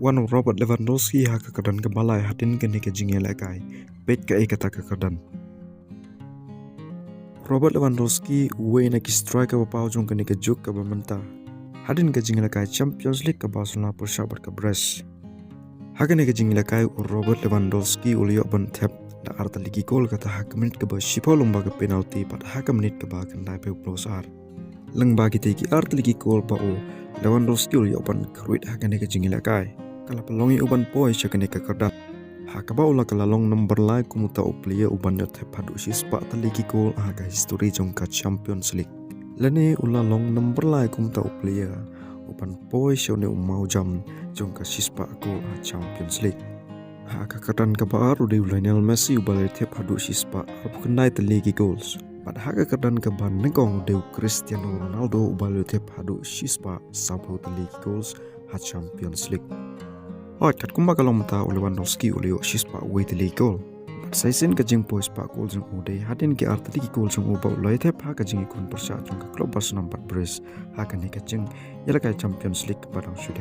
One Robert Lewandowski ha kyrdan ke balai hadien ke jingialehkai peit Kaei kata kyrdan. Robert Lewandowski uwe na ki striker bapau jong ke juk ke bamenta hadien ke jingialehkai Champions League ke Barcelona persahabat ke Brest. Hagen ke jingialehkai Robert Lewandowski ulio ban tep da arta ligi gol kata hak menit ke ba sipo lomba ke penalti pada hak menit ke ba kendai pe plosar. Leng bagi teki arta ligi gol pa o Lewandowski ulio ban kruit hagen ke jingialehkai. Kala pelongi uban poi syakane ke kyrdan. Hakaba ula kala long number lai kumuta uplia uban yo tep hadu sispa ta ligi gol aga history jong ka Champions League. Lene ula long number lai kumuta uplia uban poi syone umau jam jong ka sispa gol a Champions League. Haka kyrdan ka baru de Lionel Messi ubale tep hadu sispa arpu kendai ta ligi goals. Pada haka kyrdan ka ban nynkong de Cristiano Ronaldo ubale tep hadu sispa sabu ta ligi goals a Champions League. Kat kumba kalau mata Lewandowski ulio sispa uwe te ligi gol. Saisen ka jing pois pa gol jong ude hadien ke arta ligi gol jong uba ulai tep haka jing ikun persa jong ka klub Barcelona 4 Brest haka ne ka jing yalakai Champions League barang sudah.